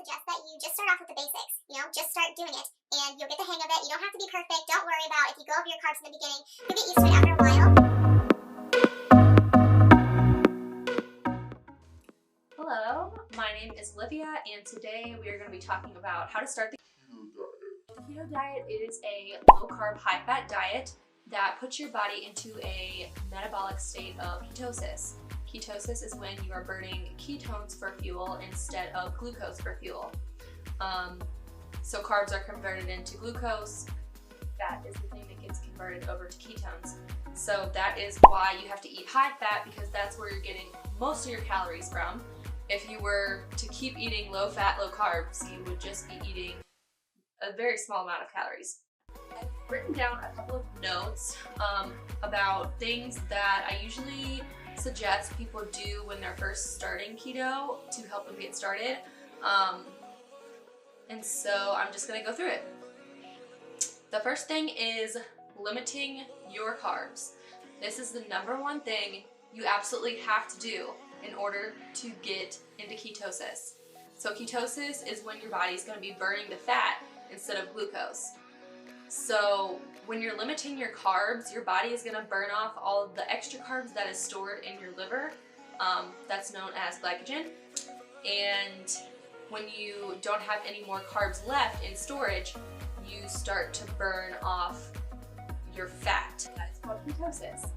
suggest that you just start off with the basics. Just start doing it, and you'll get the hang of it. You don't have to be perfect. Don't worry about if you go over your carbs in the beginning. You'll get used to it after a while. Hello, my name is Olivia, and today we are going to be talking about how to start the keto diet. The keto diet is a low-carb, high-fat diet that puts your body into a metabolic state of ketosis. Ketosis is when you are burning ketones for fuel instead of glucose for fuel. So carbs are converted into glucose. Fat is the thing that gets converted over to ketones. So that is why you have to eat high fat, because that's where you're getting most of your calories from. If you were to keep eating low fat, low carbs, you would just be eating a very small amount of calories. I've written down a couple of notes about things that I usually suggest people do when they're first starting keto to help them get started. And so I'm just gonna go through it. The first thing is limiting your carbs. This is the number one thing you absolutely have to do in order to get into ketosis. So ketosis is when your body's going to be burning the fat instead of glucose. So when you're limiting your carbs, your body is going to burn off all of the extra carbs that is stored in your liver. That's known as glycogen. And when you don't have any more carbs left in storage, you start to burn off your fat. That is called ketosis.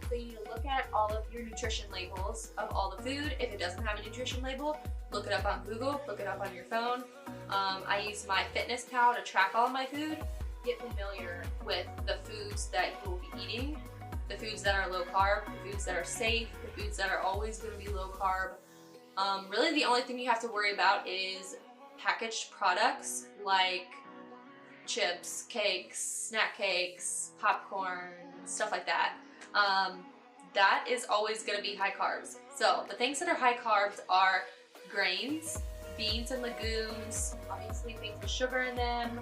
So you need to look at all of your nutrition labels of all the food. If it doesn't have a nutrition label, look it up on Google, look it up on your phone. I use my MyFitnessPal to track all of my food. Get familiar with the foods that you will be eating, the foods that are low carb, the foods that are safe, the foods that are always going to be low carb. Really the only thing you have to worry about is packaged products like chips, cakes, snack cakes, popcorn, stuff like that. That is always going to be high carbs. So the things that are high carbs are grains, beans and legumes, obviously things with sugar in them,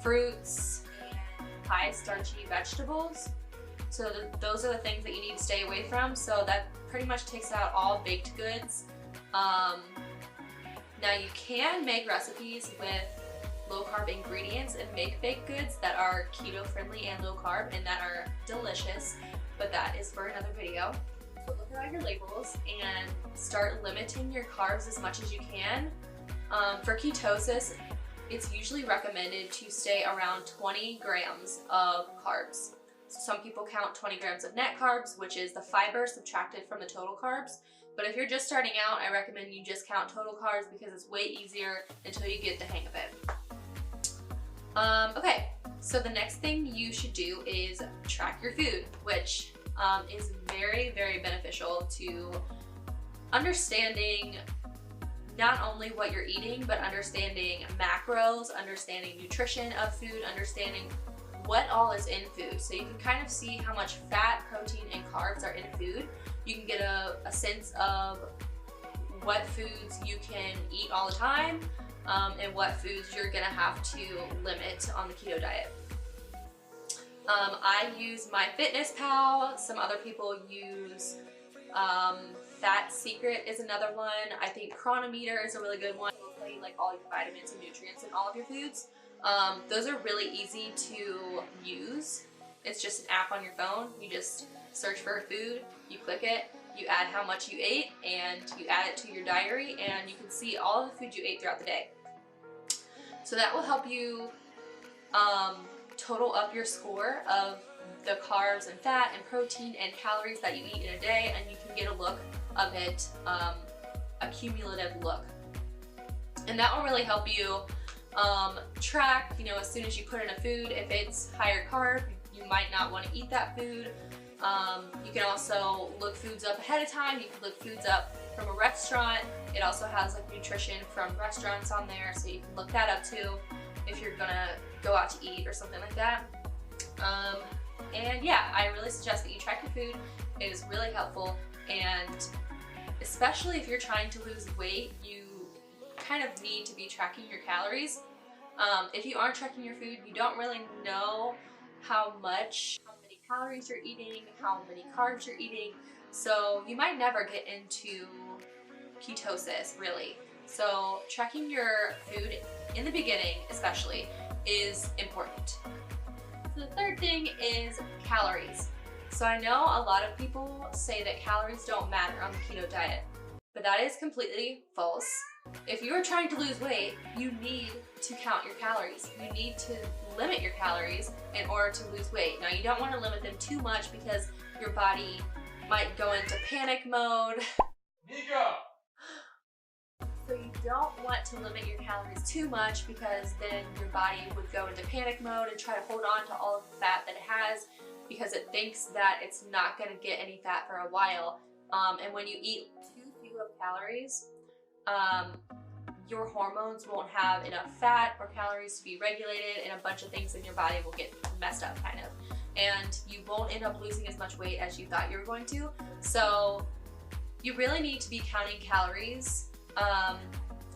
fruits, and high starchy vegetables. So those are the things that you need to stay away from. So that pretty much takes out all baked goods. Now you can make recipes with low carb ingredients and make baked goods that are keto friendly and low carb and that are delicious, but that is for another video. So look at all your labels and start limiting your carbs as much as you can. For ketosis, it's usually recommended to stay around 20 grams of carbs. So some people count 20 grams of net carbs, which is the fiber subtracted from the total carbs. But if you're just starting out, I recommend you just count total carbs because it's way easier until you get the hang of it. Okay, so the next thing you should do is track your food, which is very, very beneficial to understanding not only what you're eating, but understanding macros, understanding nutrition of food, understanding what all is in food. So you can kind of see how much fat, protein, and carbs are in food. You can get a sense of what foods you can eat all the time, and what foods you're gonna have to limit on the keto diet. I use MyFitnessPal. Some other people use Fat Secret is another one. I think Chronometer is a really good one. It'll tell you like all your vitamins and nutrients in all of your foods. Those are really easy to use. It's just an app on your phone. You just search for a food, you click it, you add how much you ate, and you add it to your diary, and you can see all of the food you ate throughout the day. So that will help you total up your score of the carbs and fat and protein and calories that you eat in a day, and you can get a look of it, a cumulative look. And that will really help you track, as soon as you put in a food, if it's higher carb, you might not want to eat that food. You can also look foods up ahead of time. You can look foods up from a restaurant. It also has like nutrition from restaurants on there, so you can look that up too if you're gonna go out to eat or something like that. And yeah, I really suggest that you track your food. It is really helpful, and especially if you're trying to lose weight, you kind of need to be tracking your calories. If you aren't tracking your food, you don't really know how many calories you're eating, how many carbs you're eating, so you might never get into ketosis, really. So tracking your food in the beginning especially is important. So the third thing is calories. So I know a lot of people say that calories don't matter on the keto diet, but that is completely false. If you are trying to lose weight, you need to count your calories. You need to limit your calories in order to lose weight. Now, you don't want to limit them too much because your body might go into panic mode. So you don't want to limit your calories too much because then your body would go into panic mode and try to hold on to all of the fat that it has because it thinks that it's not going to get any fat for a while. And when you eat too few of calories, your hormones won't have enough fat or calories to be regulated, and a bunch of things in your body will get messed up kind of. And you won't end up losing as much weight as you thought you were going to. So you really need to be counting calories.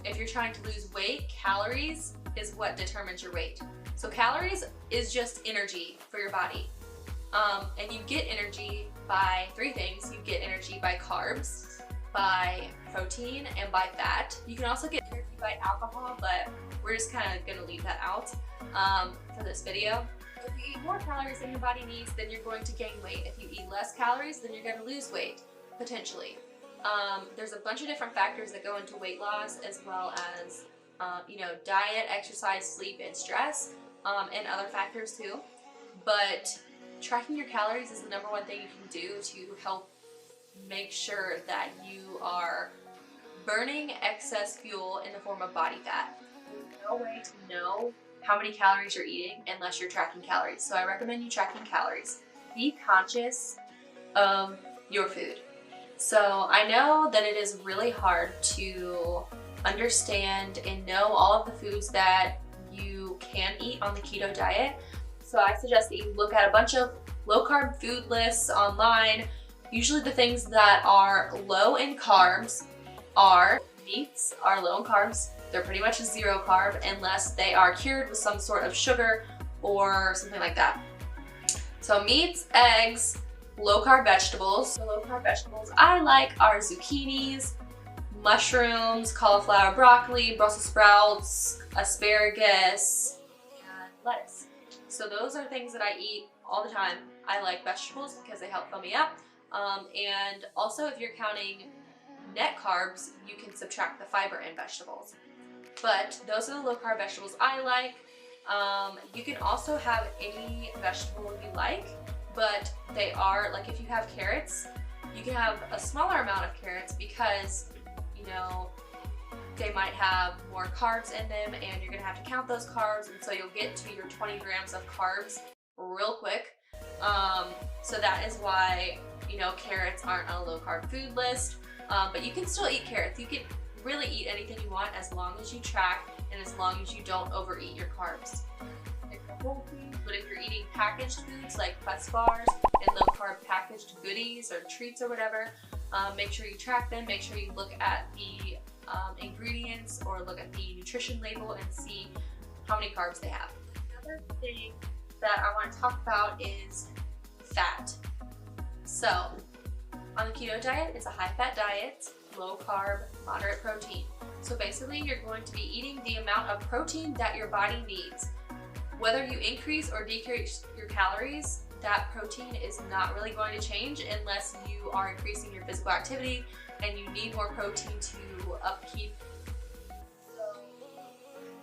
If you're trying to lose weight, calories is what determines your weight. So calories is just energy for your body. And you get energy by three things. You get energy by carbs, by protein, and by fat. You can also get energy by alcohol, but we're just kind of gonna leave that out for this video. If you eat more calories than your body needs, then you're going to gain weight. If you eat less calories, then you're gonna lose weight, potentially. There's a bunch of different factors that go into weight loss, as well as diet, exercise, sleep, and stress, and other factors too. But tracking your calories is the number one thing you can do to help make sure that you are burning excess fuel in the form of body fat. There's no way to know how many calories you're eating unless you're tracking calories. So I recommend you tracking calories. Be conscious of your food. So I know that it is really hard to understand and know all of the foods that you can eat on the keto diet. So I suggest that you look at a bunch of low carb food lists online. Usually the things that are low in carbs are meats are low in carbs. They're pretty much a zero carb unless they are cured with some sort of sugar or something like that. So meats, eggs, low carb vegetables. The low carb vegetables I like are zucchinis, mushrooms, cauliflower, broccoli, Brussels sprouts, asparagus, and lettuce. So those are things that I eat all the time. I like vegetables because they help fill me up. And also if you're counting net carbs, you can subtract the fiber in vegetables. But those are the low carb vegetables I like. You can also have any vegetable you like, but they are, like if you have carrots, you can have a smaller amount of carrots because, they might have more carbs in them and you're gonna have to count those carbs, and so you'll get to your 20 grams of carbs real quick. So that is why, carrots aren't on a low carb food list, but you can still eat carrots. You can really eat anything you want as long as you track and as long as you don't overeat your carbs. If you're whole foods, but if you're eating packaged foods like Quest bars and low carb packaged goodies or treats or whatever, make sure you track them. Make sure you look at the ingredients or look at the nutrition label and see how many carbs they have. Another thing that I want to talk about is fat. So on the keto diet, it's a high fat diet, low carb, moderate protein. So basically you're going to be eating the amount of protein that your body needs. Whether you increase or decrease your calories, that protein is not really going to change unless you are increasing your physical activity and you need more protein to upkeep. So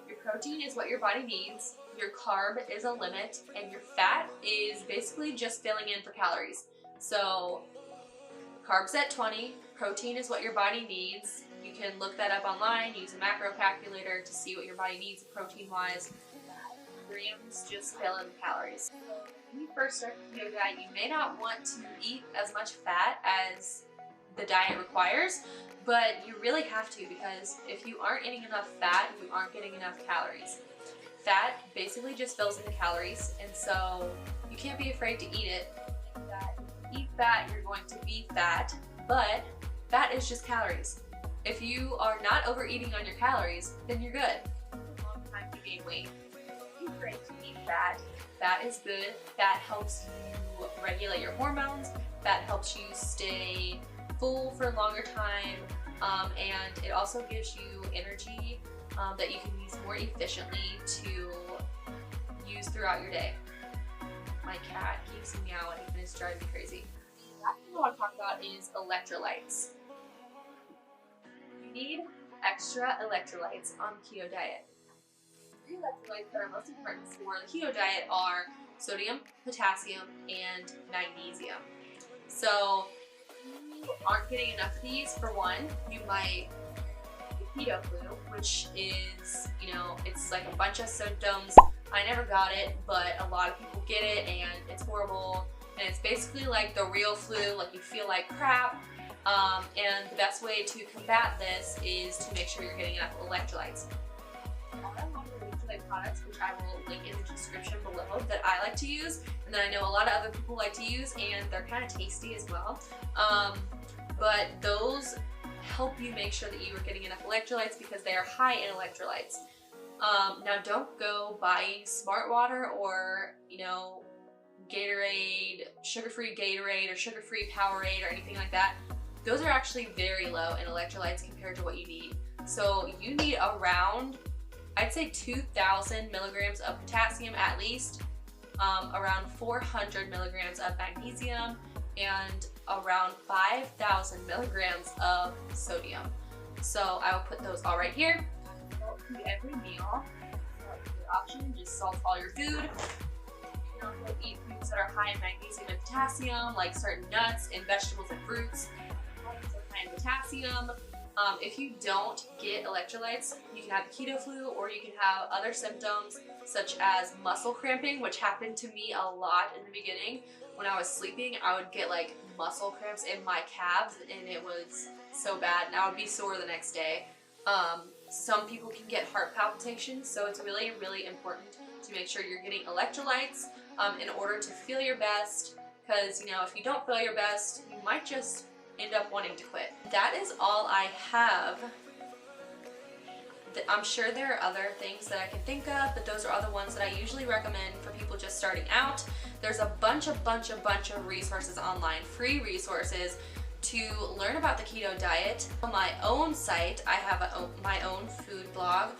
your protein is what your body needs, your carb is a limit, and your fat is basically just filling in for calories. So carbs at 20, protein is what your body needs. You can look that up online, use a macro calculator to see what your body needs protein-wise. Grams just fill in calories. When you first start the keto diet, you may not want to eat as much fat as the diet requires, but you really have to, because if you aren't eating enough fat, you aren't getting enough calories. Fat basically just fills in the calories, and so you can't be afraid to eat it. If you eat fat, you're going to be fat, but fat is just calories. If you are not overeating on your calories, then you're good. It's a long time to gain weight. Don't be afraid to eat fat. Fat is good. Fat helps you regulate your hormones. Fat helps you stay full for a longer time. and it also gives you energy that you can use more efficiently to use throughout your day. My cat keeps meowing and it's driving me crazy. The last thing I want to talk about is electrolytes. You need extra electrolytes on the keto diet. The electrolytes that are most important for the keto diet are sodium, potassium, and magnesium. So if you aren't getting enough of these, for one, you might get keto flu, which is, it's like a bunch of symptoms. I never got it, but a lot of people get it and it's horrible. And it's basically like the real flu, like you feel like crap. And the best way to combat this is to make sure you're getting enough electrolytes. I have electrolyte products, which I will link in the description below, that I like to use, and that I know a lot of other people like to use, and they're kind of tasty as well. But those help you make sure that you are getting enough electrolytes because they are high in electrolytes. Now don't go buying Smart Water or, Gatorade, sugar-free Gatorade or sugar-free Powerade or anything like that. Those are actually very low in electrolytes compared to what you need. So you need around, I'd say 2,000 milligrams of potassium at least, around 400 milligrams of magnesium, and around 5,000 milligrams of sodium. So I will put those all right here. Salt food every meal. Your option, just salt all your food. You can also eat foods that are high in magnesium and potassium, like certain nuts and vegetables and fruits. High in potassium. If you don't get electrolytes, you can have the keto flu, or you can have other symptoms such as muscle cramping, which happened to me a lot in the beginning. When I was sleeping, I would get like muscle cramps in my calves, and it was so bad, and I would be sore the next day. Some people can get heart palpitations, so it's really, really important to make sure you're getting electrolytes in order to feel your best, because if you don't feel your best, you might just end up wanting to quit. That is all I have. I'm sure there are other things that I can think of, but those are other ones that I usually recommend for people just starting out. There's a bunch of resources online, free resources, to learn about the keto diet. On my own site, I have my own food blog.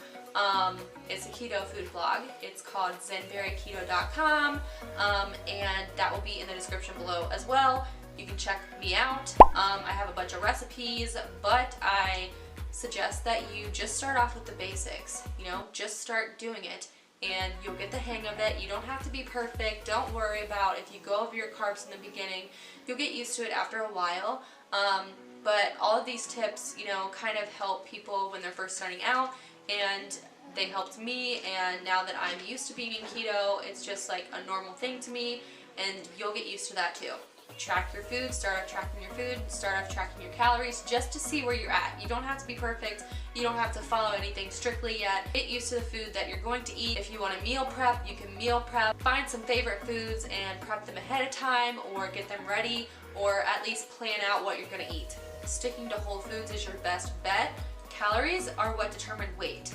It's a keto food blog. It's called zenberryketo.com, and that will be in the description below as well. You can check me out. I have a bunch of recipes, but I suggest that you just start off with the basics. Just start doing it and you'll get the hang of it. You don't have to be perfect. Don't worry about if you go over your carbs in the beginning. You'll get used to it after a while. But all of these tips, kind of help people when they're first starting out, and they helped me, and now that I'm used to being in keto, it's just like a normal thing to me, and you'll get used to that too. Track your food, start off tracking your food, start off tracking your calories, just to see where you're at. You don't have to be perfect. You don't have to follow anything strictly yet. Get used to the food that you're going to eat. If you want to meal prep, you can meal prep. Find some favorite foods and prep them ahead of time, or get them ready, or at least plan out what you're going to eat. Sticking to whole foods is your best bet. Calories are what determine weight.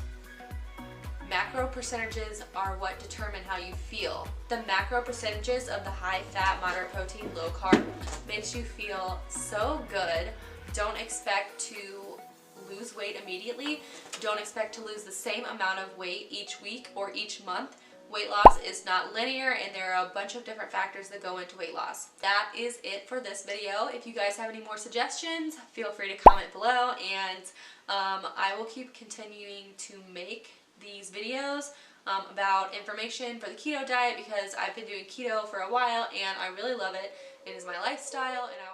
Macro percentages are what determine how you feel. The macro percentages of the high fat, moderate protein, low carb makes you feel so good. Don't expect to lose weight immediately. Don't expect to lose the same amount of weight each week or each month. Weight loss is not linear, and there are a bunch of different factors that go into weight loss. That is it for this video. If you guys have any more suggestions, feel free to comment below, and I will keep continuing to make these videos about information for the keto diet, because I've been doing keto for a while and I really love it. It is my lifestyle, and I